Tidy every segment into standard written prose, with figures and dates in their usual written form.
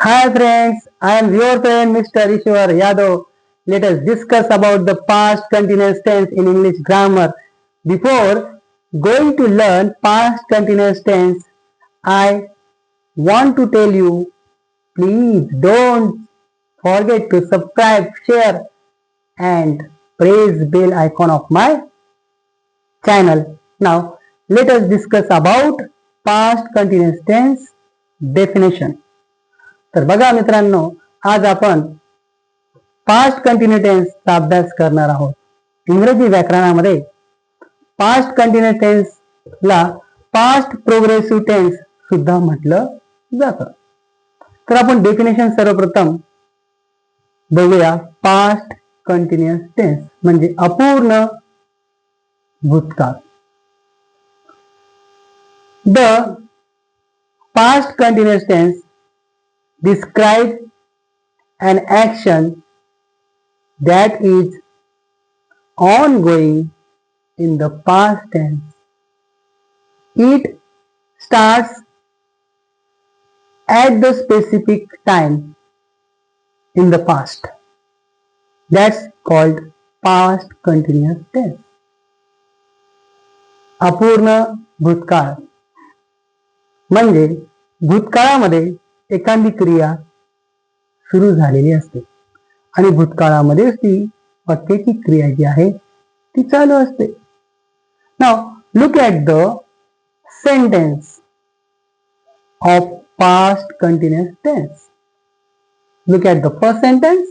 Hi friends, I am your friend Mr. Ishwar Yadav. Let us discuss about the past continuous tense in English grammar. Before going to learn past continuous tense, I want to tell you, please don't forget to subscribe, share and press bell icon of my channel. Now, let us discuss about past continuous tense definition. तर बघा मित्रांनो, आज आपण past continue टेन्सचा अभ्यास करणार आहोत. इंग्रजी व्याकरणामध्ये पास्ट कंटिन्यू टेन्सला पास्ट प्रोग्रेसिव्ह टेन्स सुद्धा म्हटलं जातं. तर आपण डेफिनेशन सर्वप्रथम बघूया. पास्ट कंटिन्युअस टेन्स म्हणजे अपूर्ण भूतकाळ. The past continuous tense describe an action that is ongoing in the past tense. It starts at the specific time in the past. That's called past continuous tense. अपूर्ण भूतकाळ म्हणजे भूतकाळामध्ये एखादी क्रिया सुरू झालेली असते आणि भूतकाळामध्ये ती वाक्याची क्रिया जी आहे ती चालू असते. Now look at the sentence of past continuous tense. Look at the first sentence.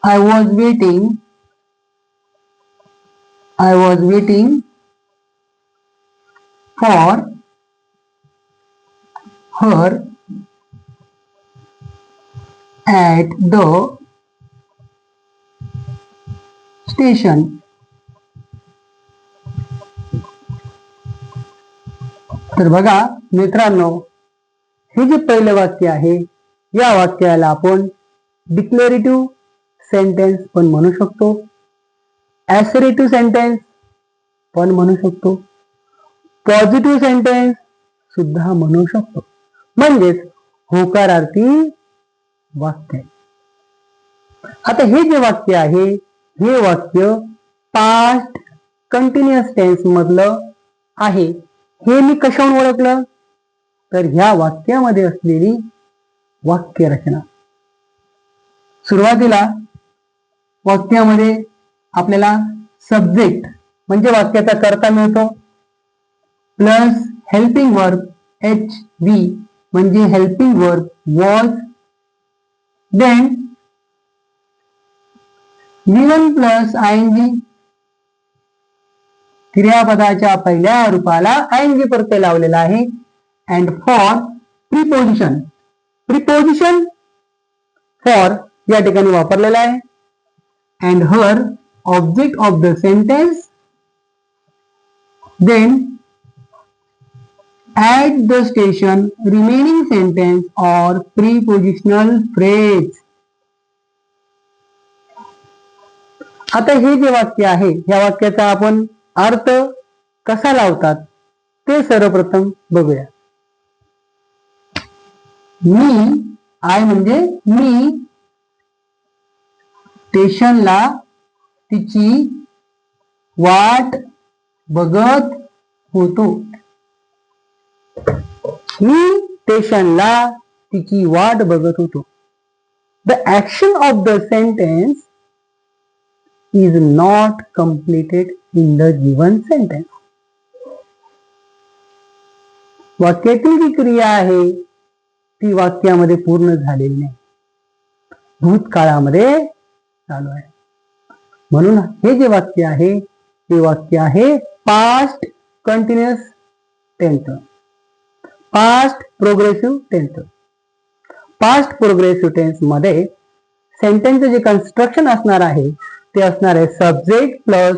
I was waiting for her at the station. तर बघा मित्रांनो, हे जे पहिलं वाक्य आहे या वाक्याला आपण डिक्लेरेटिव्ह सेंटेन्स पण म्हणू शकतो, ॲसरेटिव्ह सेंटेन्स पण म्हणू शकतो, पॉझिटिव्ह सेंटेन्स सुद्धा म्हणू शकतो. म्हणजेच होकारार्थी वाक्य. आता हे जे वाक्य आहे हे वाक्य पास्ट कंटिन्युअस टेन्स मधलं आहे. हे मी कशावरून ओळखलं तर ह्या वाक्यामध्ये असलेली वाक्यरचना. सुरुवातीला वाक्यामध्ये आपल्याला सब्जेक्ट म्हणजे वाक्याचा कर्ता मिळतो प्लस हेल्पिंग वर्ब HV म्हणजे helping verb was, then V1 plus ING क्रियापदाच्या पहिल्या रूपाला ING प्रत्यय लावलेला आहे. And for preposition, preposition for या ठिकाणी वापरलेला आहे. And her object of the sentence, then at the station remaining sentence or prepositional phrase. आता हे जे वाक्य आहे या वाक्याचा आपण अर्थ कसा लावतात ते सर्वप्रथम बघूया. आय म्हणजे मी स्टेशनला तिची वाट बघत होतो. मी स्टेशनला तिची वाट बघत होतो. The action of the sentence is not completed in the given sentence. वाक्यातील जी क्रिया आहे ती वाक्यामध्ये पूर्ण झालेली नाही, भूतकाळामध्ये चालू आहे. म्हणून हे जे वाक्य आहे ते वाक्य आहे past continuous tense, past progressive tense. Past progressive tense मध्ये सेंटेन्सचे जे कन्स्ट्रक्शन असणार आहे ते असणार आहे subject plus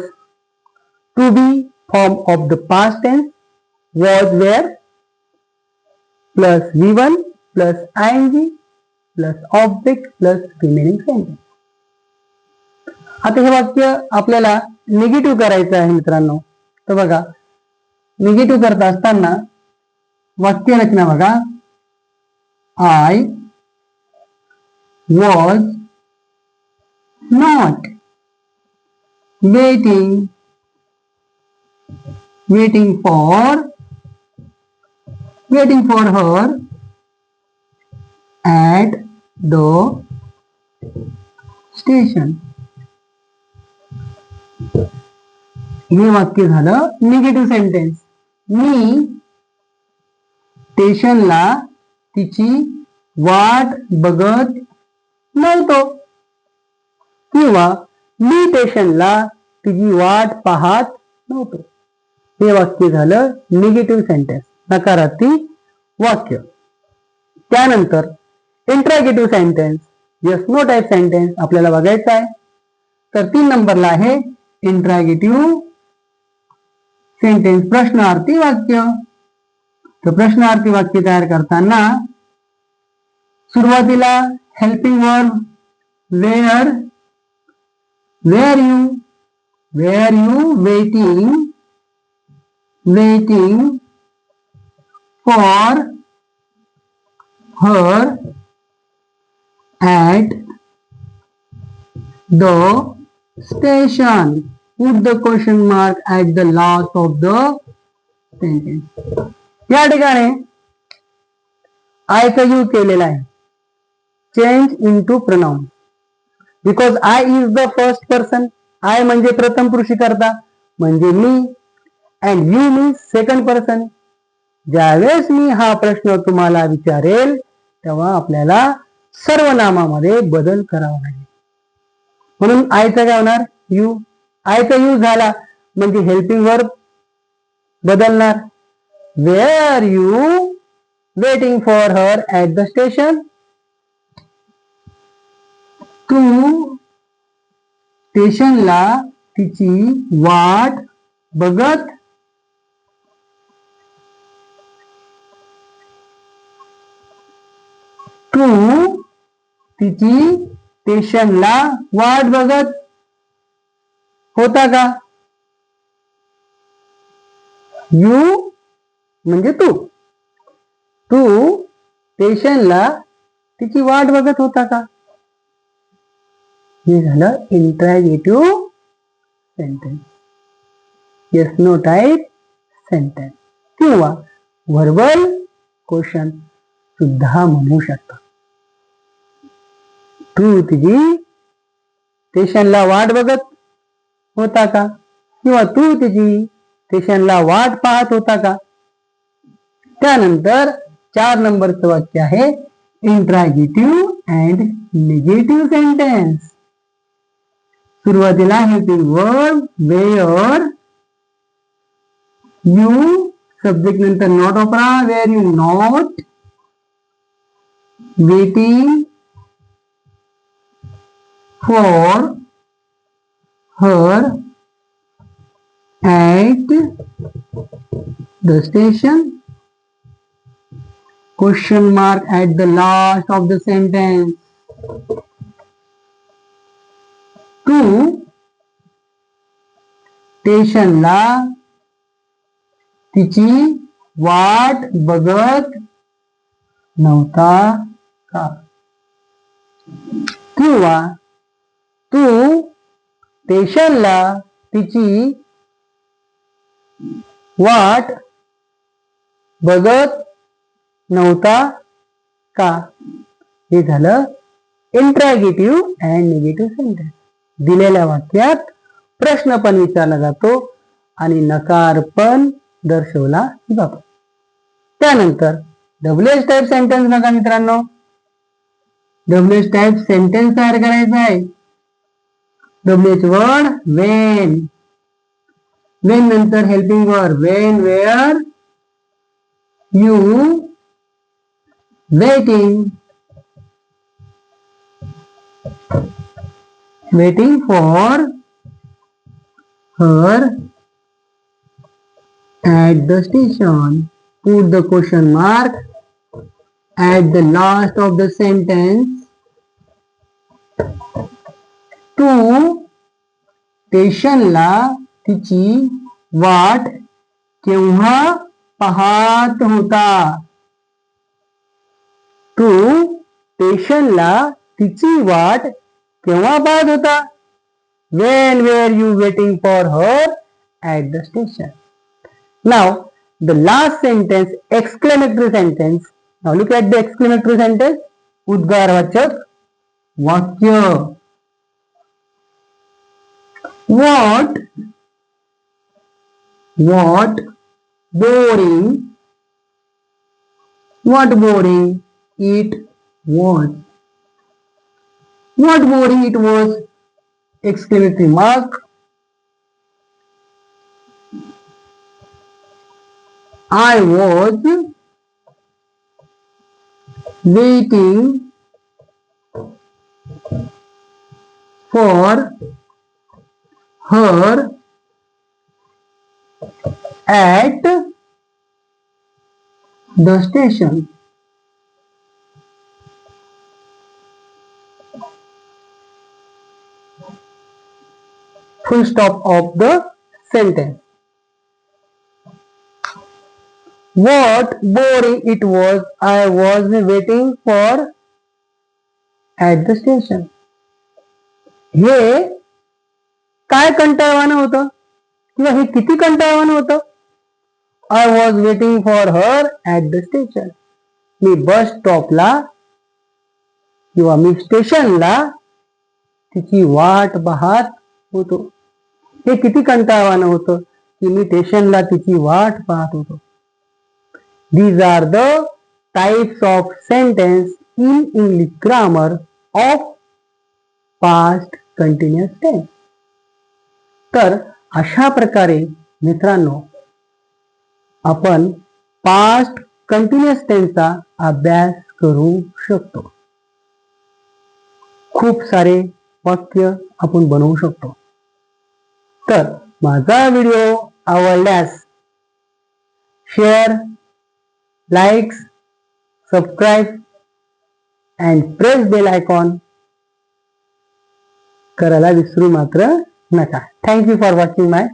to be form of the past tense, was, were plus V1 plus ING plus object plus remaining sentence. आता हे वाक्य आपल्याला निगेटिव्ह करायचं आहे मित्रांनो. तर बघा, निगेटिव्ह करत असताना वाक्य रचना बघा. I was not waiting for her at the station. हे वाक्य झालं निगेटिव्ह सेंटेन्स. मी स्टेशनला तिची वाट बघत नव्हतो किंवा मी स्टेशनला तिची वाट पाहत नव्हतो. हे वाक्य झालं निगेटिव्ह सेंटेन्स, नकारार्थी वाक्य. त्यानंतर interrogative sentence, yes no type sentence आपल्याला बघायचं आहे. तर 3 नंबरला आहे इंट्रॅगेटिव्ह सेंटेन्स, प्रश्नार्थी वाक्य. तर प्रश्नार्थी वाक्य तयार करताना सुरुवातीला helping verb were you waiting for her at the station. Put the question mark at the last of the sentence. या ठिकाणी आयचा यूज केलेला आहे. Change into pronoun, because I is the first person. I म्हणजे प्रथम पुरुषीकर्ता म्हणजे मी, and you means second person. ज्यावेळेस मी हा प्रश्न तुम्हाला विचारेल तेव्हा आपल्याला सर्वनामामध्ये बदल करावा लागेल. म्हणून आयचा काय होणार, यू. आयचा यूज झाला म्हणजे हेल्पिंग वर्ब बदलणार. Were you waiting for her at the station. तू स्टेशनला तिची वाट बघत स्टेशनला वाट बघत होता का. यू म्हणजे तू स्टेशनला तिची वाट बघत होता का. हे झालं interrogative sentence, yes no type sentence किंवा व्हर्बल क्वेश्चन सुद्धा म्हणू शकता. तू तिची स्टेशनला वाट बघत होता का किंवा तू तिची स्टेशनला वाट पाहत होता का. त्यानंतर 4 नंबरचं वाक्य आहे इंट्रॅगेटिव्ह अँड निगेटिव्ह सेंटेन्स. सुरुवातीला helping verb were you, subject नंतर नॉट वापरा. Were you not waiting for her at the station. Question mark at the last of the sentence. तू स्टेशनला तिची वाट बघत नव्हता का किंवा तू स्टेशनला तिची वाट बघत नव्हता का. हे झालं इंट्रॅगेटिव्ह अँड निगेटिव्ह सेंटेन्स. दिलेल्या वाक्यात प्रश्न पण विचारला जातो आणि नकार पण दर्शवला जातो. त्यानंतर डब्ल्यूएच टाईप सेंटेन्स बघा मित्रांनो. डब्ल्यूएच टाईप सेंटेन्स तयार करायचा आहे. डब्ल्यूएच वर्ड वेन नंतर helping verb when were you waiting for her at the station. Put the question mark at the last of the sentence. तू स्टेशनला तिची वाट केव्हा पाहत होता? तू स्टेशनला तिची वाट केव्हा पाहत होता? When were you waiting for her at the station? Now, the last sentence, exclamatory sentence. Now look at the exclamatory sentence. उद्गारवाचक वाक्य. What boring it was. What boring it was! Exclamatory mark. I was waiting for her at the station. Full stop of the sentence. What boring it was! I was waiting for at the station. हे काय कंटाळवाणं होतं किंवा हे किती कंटाळवाणं होतं? I was waiting for her at the station. मी बस स्टॉपला किंवा मी स्टेशनला तिची वाट पाहत होतो. हे किती कंटाळवाणं होतं की मी स्टेशनला तिची वाट पाहत होतो. These are the types of sentence in English grammar of past continuous tense. तर अशा प्रकारे मित्रांनो आपण पास्ट कंटिन्युअस टेन्सचा अभ्यास करू शकतो. खूप सारे वाक्य आपण बनवू शकतो. तर माझा व्हिडिओ आवडल्यास share, likes, subscribe and press bell icon करायला विसरू मात्र नका. Thank you for watching my